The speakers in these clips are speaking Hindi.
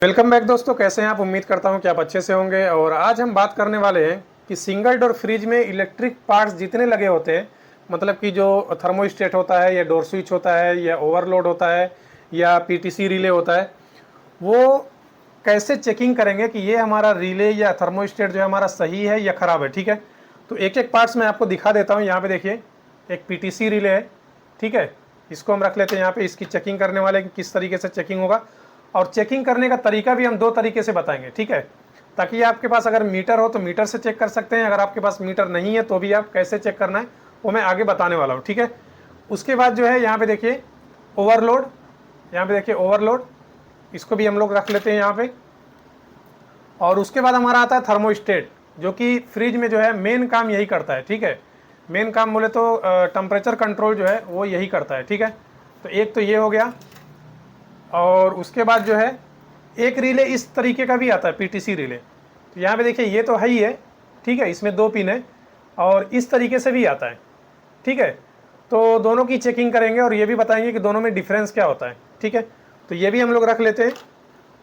वेलकम बैक दोस्तों, कैसे हैं आप। उम्मीद करता हूं कि आप अच्छे से होंगे। और आज हम बात करने वाले हैं कि सिंगल डोर फ्रिज में इलेक्ट्रिक पार्ट्स जितने लगे होते हैं, मतलब कि जो थर्मोस्टेट होता है या डोर स्विच होता है या ओवरलोड होता है या पीटीसी रिले होता है, वो कैसे चेकिंग करेंगे कि ये हमारा रिले या थर्मोस्टेट जो है हमारा सही है या ख़राब है। ठीक है, तो एक एक पार्ट्स मैं आपको दिखा देता हूँ। यहाँ पे देखिए एक पीटीसी रिले है, ठीक है, इसको हम रख लेते हैं यहाँ पे। इसकी चेकिंग करने वाले किस तरीके से चेकिंग होगा, और चेकिंग करने का तरीका भी हम दो तरीके से बताएंगे, ठीक है, ताकि आपके पास अगर मीटर हो तो मीटर से चेक कर सकते हैं, अगर आपके पास मीटर नहीं है तो भी आप कैसे चेक करना है वो मैं आगे बताने वाला हूँ, ठीक है। उसके बाद जो है यहाँ पे देखिए ओवरलोड, यहाँ पे देखिए ओवरलोड, इसको भी हम लोग रख लेते हैं यहाँ पे। और उसके बाद हमारा आता है थर्मोस्टेट, जो कि फ्रिज में जो है मेन काम यही करता है, ठीक है। मेन काम बोले तो टेम्परेचर कंट्रोल जो है वो यही करता है, ठीक है। तो एक तो ये हो गया, और उसके बाद जो है एक रिले इस तरीके का भी आता है, पीटीसी रिले। तो यहाँ पे देखिए ये तो है ही है, ठीक है, इसमें दो पिन है, और इस तरीके से भी आता है, ठीक है। तो दोनों की चेकिंग करेंगे और ये भी बताएंगे कि दोनों में डिफरेंस क्या होता है, ठीक है। तो ये भी हम लोग रख लेते हैं।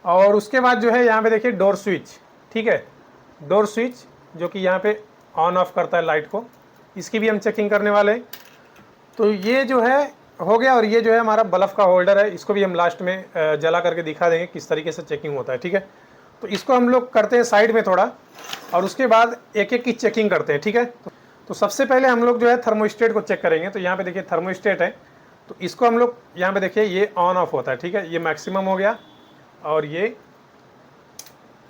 और उसके बाद जो है यहाँ पे देखिए डोर स्विच, ठीक है, डोर स्विच जो कि यहाँ पे ऑन ऑफ करता है लाइट को, इसकी भी हम चेकिंग करने वाले हैं। तो ये जो है हो गया। और ये जो है हमारा बल्ब का होल्डर है, इसको भी हम लास्ट में जला करके दिखा देंगे किस तरीके से चेकिंग होता है, ठीक है। तो इसको हम लोग करते हैं साइड में थोड़ा, और उसके बाद एक एक की चेकिंग करते हैं, ठीक है। तो सबसे पहले हम लोग जो है थर्मोस्टेट को चेक करेंगे। तो यहाँ पे देखिए थर्मोस्टेट है, तो इसको हम लोग यहाँ पे देखिए ये ऑन ऑफ होता है, ठीक है, ये मैक्सिमम हो गया। और ये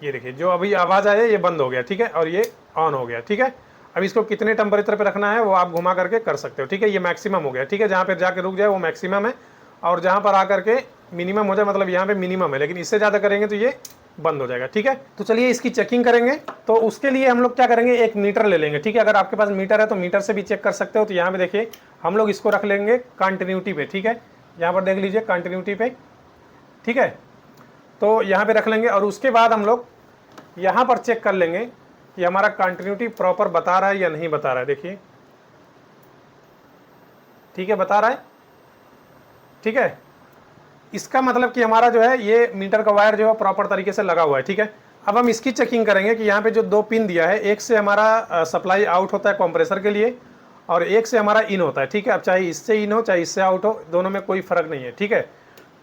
देखिए जो अभी आवाज़ आया ये बंद हो गया, ठीक है, और ये ऑन हो गया, ठीक है। अब इसको कितने टेम्परेचर पे रखना है वो आप घुमा करके कर सकते हो, ठीक है। ये मैक्सिमम हो गया, ठीक है, जहाँ पे जाके रुक जाए वो मैक्सिमम है, और जहाँ पर आकर के मिनिमम हो जाए मतलब यहाँ पे मिनिमम है, लेकिन इससे ज़्यादा करेंगे तो ये बंद हो जाएगा, ठीक है। तो चलिए इसकी चेकिंग करेंगे। तो उसके लिए हम लोग क्या करेंगे, एक मीटर ले लेंगे, ठीक है। अगर आपके पास मीटर है तो मीटर से भी चेक कर सकते हो। तो यहाँ पे देखिए हम लोग इसको रख लेंगे कंटिन्यूटी पे, ठीक है, यहाँ पर देख लीजिए कंटिन्यूटी पे, ठीक है। तो यहाँ पे रख लेंगे, और उसके बाद हम लोग यहाँ पर चेक कर लेंगे कि हमारा कंटिन्यूटी प्रॉपर बता रहा है या नहीं बता रहा है। देखिए ठीक है, बता रहा है, ठीक है। इसका मतलब कि हमारा जो है ये मीटर का वायर जो है प्रॉपर तरीके से लगा हुआ है, ठीक है। अब हम इसकी चेकिंग करेंगे कि यहाँ पे जो दो पिन दिया है, एक से हमारा सप्लाई आउट होता है कंप्रेसर के लिए, और एक से हमारा इन होता है, ठीक है। अब चाहे इससे इन हो चाहे इससे आउट हो, दोनों में कोई फ़र्क नहीं है, ठीक है।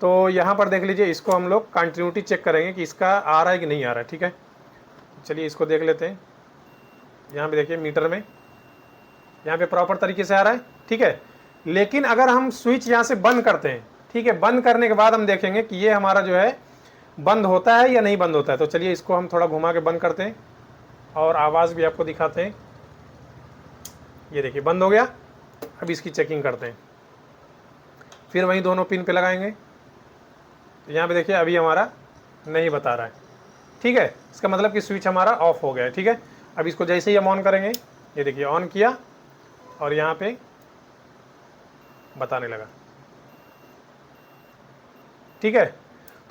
तो यहाँ पर देख लीजिए, इसको हम लोग कंटिन्यूटी चेक करेंगे कि इसका आ रहा है कि नहीं आ रहा है, ठीक है। चलिए इसको देख लेते हैं। यहाँ पे देखिए मीटर में यहाँ पे प्रॉपर तरीके से आ रहा है, ठीक है। लेकिन अगर हम स्विच यहाँ से बंद करते हैं, ठीक है, बंद करने के बाद हम देखेंगे कि ये हमारा जो है बंद होता है या नहीं बंद होता है। तो चलिए इसको हम थोड़ा घुमा के बंद करते हैं और आवाज़ भी आपको दिखाते हैं। ये देखिए बंद हो गया। अब इसकी चेकिंग करते हैं, फिर वहीं दोनों पिन पे लगाएंगे। तो यहाँ पे देखिए अभी हमारा नहीं बता रहा है, ठीक है, इसका मतलब कि स्विच हमारा ऑफ हो गया है, ठीक है। अब इसको जैसे ही हम ऑन करेंगे, ये देखिए ऑन किया और यहाँ पे बताने लगा, ठीक है।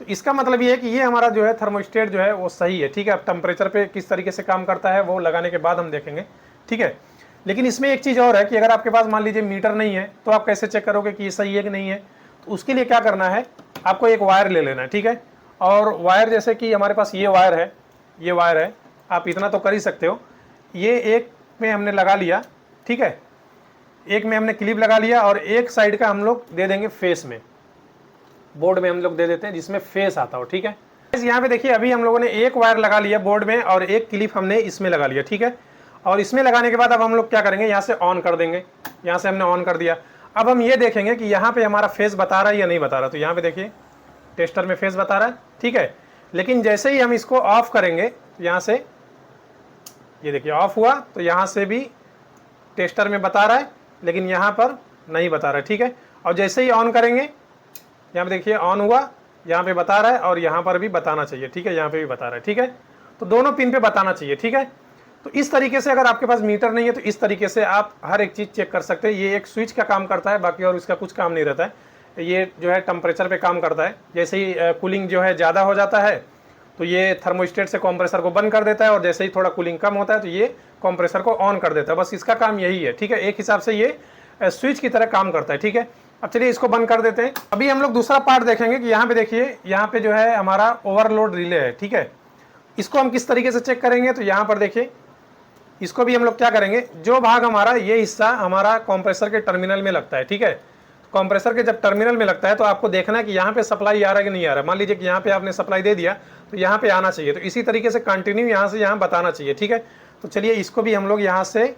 तो इसका मतलब ये है कि ये हमारा जो है थर्मोस्टेट जो है वो सही है, ठीक है। अब टेम्परेचर पे किस तरीके से काम करता है वो लगाने के बाद हम देखेंगे, ठीक है। लेकिन इसमें एक चीज़ और है कि अगर आपके पास मान लीजिए मीटर नहीं है तो आप कैसे चेक करोगे कि ये सही है कि नहीं है। तो उसके लिए क्या करना है, आपको एक वायर ले लेना है, ठीक है। और वायर जैसे कि हमारे पास ये वायर है, ये वायर है, आप इतना तो कर ही सकते हो। ये एक में हमने लगा लिया, ठीक है, एक में हमने क्लिप लगा लिया, और एक साइड का हम लोग दे देंगे फेस में, बोर्ड में हम लोग दे देते हैं जिसमें फेस आता हो, ठीक है। यहाँ पे देखिए अभी हम लोगों ने एक वायर लगा लिया बोर्ड में और एक क्लिप हमने इसमें लगा लिया, ठीक है। और इसमें लगाने के बाद अब हम लोग क्या करेंगे, यहाँ से ऑन कर देंगे। यहाँ से हमने ऑन कर दिया। अब हम ये देखेंगे कि यहाँ पे हमारा फेस बता रहा है या नहीं बता रहा। तो यहाँ पे देखिए टेस्टर में फेस बता रहा है, ठीक है। लेकिन जैसे ही हम इसको ऑफ करेंगे, यहाँ से ये देखिए ऑफ हुआ, तो यहाँ से भी टेस्टर में बता रहा है लेकिन यहाँ पर नहीं बता रहा है, ठीक है। और जैसे ही ऑन करेंगे, यहाँ पे देखिए ऑन हुआ, यहाँ पे बता रहा है और यहाँ पर भी बताना चाहिए, ठीक है, यहाँ पे भी बता रहा है, ठीक है। तो दोनों पिन पे बताना चाहिए, ठीक है। तो इस तरीके से अगर आपके पास मीटर नहीं है तो इस तरीके से आप हर एक चीज़ चेक कर सकते हैं। ये एक स्विच का काम करता है, बाकी और इसका कुछ काम नहीं रहता है। ये जो है टेम्परेचर पे काम करता है। जैसे ही कूलिंग जो है ज़्यादा हो जाता है तो ये थर्मोस्टेट से कंप्रेसर को बंद कर देता है, और जैसे ही थोड़ा कूलिंग कम होता है तो ये कंप्रेसर को ऑन कर देता है। बस इसका काम यही है, ठीक है। एक हिसाब से ये स्विच की तरह काम करता है, ठीक है। अब चलिए इसको बंद कर देते हैं। अभी हम लोग दूसरा पार्ट देखेंगे कि यहाँ पे देखिए, यहाँ पे जो है हमारा ओवरलोड रिले है, ठीक है। इसको हम किस तरीके से चेक करेंगे, तो यहाँ पर देखिए इसको भी हम लोग क्या करेंगे, जो भाग हमारा ये हिस्सा हमारा कंप्रेसर के टर्मिनल में लगता है, ठीक है। कंप्रेसर के जब टर्मिनल में लगता है तो आपको देखना है कि यहाँ पे सप्लाई आ रहा है कि नहीं आ रहा है। मान लीजिए कि यहाँ पे आपने सप्लाई दे दिया तो यहाँ पे आना चाहिए, तो इसी तरीके से कंटिन्यू यहाँ से यहाँ बताना चाहिए, ठीक है। तो चलिए इसको भी हम लोग यहाँ से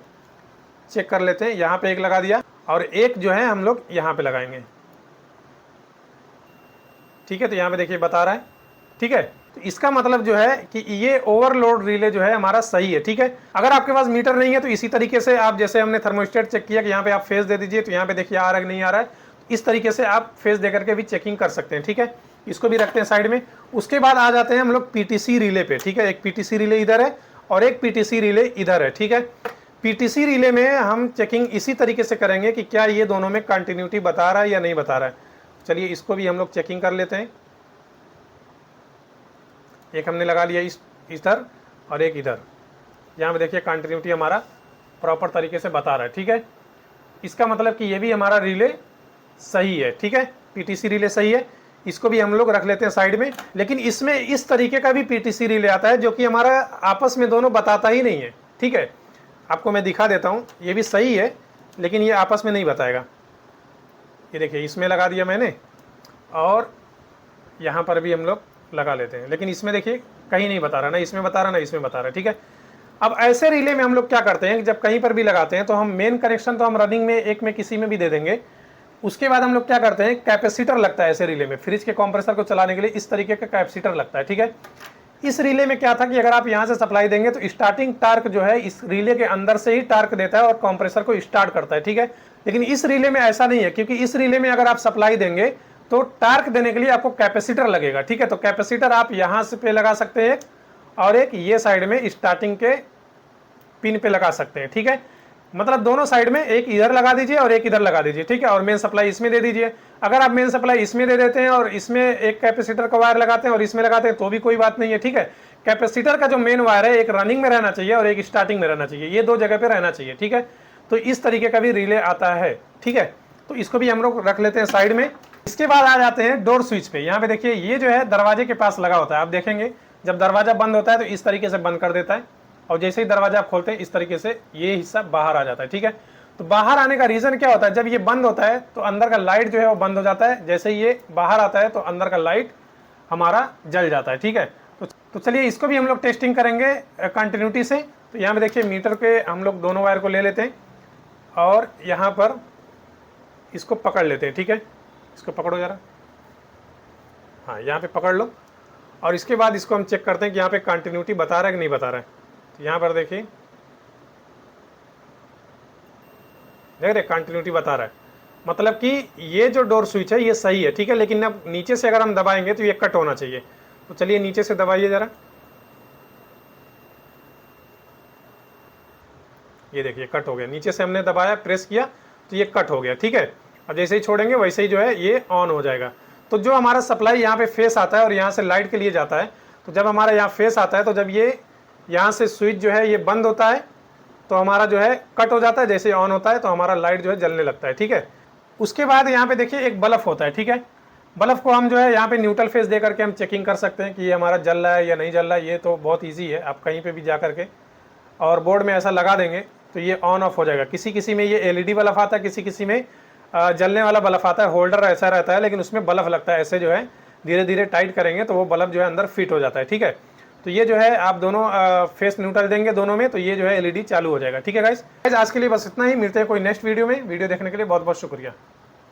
चेक कर लेते हैं। यहाँ पे एक लगा दिया और एक जो है हम लोग यहाँ पे लगाएंगे, ठीक है। तो यहाँ पे देखिए बता रहा है, ठीक है। तो इसका मतलब जो है कि ये ओवरलोड रिले जो है हमारा सही है, ठीक है। अगर आपके पास मीटर नहीं है तो इसी तरीके से आप, जैसे हमने थर्मोस्टेट चेक किया कि यहाँ पे आप फेस दे दीजिए, तो यहाँ पे देखिए आ रहा है कि नहीं आ रहा है, इस तरीके से आप फेस दे करके भी चेकिंग कर सकते हैं, ठीक है। इसको भी रखते हैं साइड में। उसके बाद आ जाते हैं हम लोग पीटीसी रिले पे, ठीक है। एक पीटीसी रिले इधर है और एक पीटीसी रिले इधर है, ठीक है। पीटीसी रिले में हम चेकिंग इसी तरीके से करेंगे कि क्या ये दोनों में कंटिन्यूटी बता रहा है या नहीं बता रहा है। चलिए इसको भी हम लोग चेकिंग कर लेते हैं। एक हमने लगा लिया इधर और एक इधर, यहाँ पे देखिए कंटिन्यूटी हमारा प्रॉपर तरीके से बता रहा है, ठीक है। इसका मतलब कि ये भी हमारा रिले सही है, ठीक है। पीटीसी रिले सही है, इसको भी हम लोग रख लेते हैं साइड में। लेकिन इसमें इस तरीके का भी पीटीसी रिले आता है जो कि हमारा आपस में दोनों बताता ही नहीं है, ठीक है। आपको मैं दिखा देता हूँ, ये भी सही है लेकिन ये आपस में नहीं बताएगा। ये देखिए इसमें लगा दिया मैंने और यहाँ पर भी हम लोग लगा लेते हैं, लेकिन इसमें देखिए कहीं नहीं बता रहा, ना इसमें बता रहा ना इसमें बता रहा है, ठीक है। अब ऐसे रिले में हम लोग क्या करते हैं कि जब कहीं पर भी लगाते हैं तो हम मेन कनेक्शन तो हम रनिंग में एक में किसी में भी दे देंगे। उसके बाद हम लोग क्या करते हैं, कैपेसिटर लगता है ऐसे रिले में। फ्रिज के कंप्रेसर को चलाने के लिए इस तरीके का कैपेसिटर लगता है, ठीक है। इस रिले में क्या था कि अगर आप यहाँ से सप्लाई देंगे तो स्टार्टिंग टार्क जो है इस रिले के अंदर से ही टार्क देता है और कंप्रेसर को स्टार्ट करता है, ठीक है। लेकिन इस रिले में ऐसा नहीं है, क्योंकि इस रिले में अगर आप सप्लाई देंगे तो टार्क देने के लिए आपको कैपेसिटर लगेगा, ठीक है। तो कैपेसिटर आप यहाँ से पे लगा सकते हैं और एक ये साइड में स्टार्टिंग के पिन पे लगा सकते हैं, ठीक है। मतलब दोनों साइड में एक इधर लगा दीजिए और एक इधर लगा दीजिए, ठीक है। और मेन सप्लाई इसमें दे दीजिए। अगर आप मेन सप्लाई इसमें दे देते हैं और इसमें एक कैपेसिटर का वायर लगाते हैं और इसमें लगाते हैं तो भी कोई बात नहीं है, ठीक है। कैपेसिटर का जो मेन वायर है एक रनिंग में रहना चाहिए और एक स्टार्टिंग में रहना चाहिए, ये दो जगह पे रहना चाहिए, ठीक है। तो इस तरीके का भी रिले आता है, ठीक है। तो इसको भी हम लोग रख लेते हैं साइड में। इसके बाद आ जाते हैं डोर स्विच पे। यहाँ पे देखिए ये जो है दरवाजे के पास लगा होता है। आप देखेंगे जब दरवाजा बंद होता है तो इस तरीके से बंद कर देता है और जैसे ही दरवाजा आप खोलते हैं इस तरीके से ये हिस्सा बाहर आ जाता है, ठीक है। तो बाहर आने का रीजन क्या होता है, जब ये बंद होता है तो अंदर का लाइट जो है वो बंद हो जाता है, जैसे ही ये बाहर आता है तो अंदर का लाइट हमारा जल जाता है, ठीक है। तो चलिए इसको भी हम लोग टेस्टिंग करेंगे कंटिन्यूटी से। तो यहाँ पे देखिए मीटर पे हम लोग दोनों वायर को ले लेते हैं और यहाँ पर इसको पकड़ लेते हैं, ठीक है। इसको पकड़ो जरा, हाँ यहाँ पे पकड़ लो और इसके बाद इसको हम चेक करते हैं कि यहाँ पे कंटिन्यूटी बता रहा है कि नहीं बता रहा है। तो यहाँ पर देखिए देख रहे कंटिन्यूटी बता रहा है, मतलब कि ये जो डोर स्विच है ये सही है, ठीक है। लेकिन अब नीचे से अगर हम दबाएंगे तो ये कट होना चाहिए। तो चलिए नीचे से दबाइए जरा, ये देखिए कट हो गया। नीचे से हमने दबाया, प्रेस किया तो ये कट हो गया, ठीक है। और जैसे ही छोड़ेंगे वैसे ही जो है ये ऑन हो जाएगा। तो जो हमारा सप्लाई यहाँ पे फेस आता है और यहाँ से लाइट के लिए जाता है, तो जब हमारा यहाँ फेस आता है तो जब ये यहाँ से स्विच जो है ये बंद होता है तो हमारा जो है कट हो जाता है, जैसे ऑन होता है तो हमारा लाइट जो है जलने लगता है, ठीक है। उसके बाद यहाँ पे देखिए एक बल्ब होता है, ठीक है। बल्ब को हम जो है यहाँ पे न्यूट्रल फेस दे करके हम चेकिंग कर सकते हैं कि ये हमारा जल रहा है या नहीं जल रहा है। ये तो बहुत ईजी है, आप कहीं पर भी जा करके और बोर्ड में ऐसा लगा देंगे तो ये ऑन ऑफ हो जाएगा। किसी किसी में ये LED बल्ब आता है, किसी किसी में जलने वाला बल्ब आता है। होल्डर ऐसा रहता है लेकिन उसमें बल्ब लगता है, ऐसे जो है धीरे धीरे टाइट करेंगे तो वो बल्ब जो है अंदर फिट हो जाता है, ठीक है। तो ये जो है आप दोनों फेस न्यूट्रल देंगे दोनों में तो ये जो है LED चालू हो जाएगा, ठीक है गाइस। आज के लिए बस इतना ही, मिलते हैं कोई नेक्स्ट वीडियो में। वीडियो देखने के लिए बहुत बहुत शुक्रिया।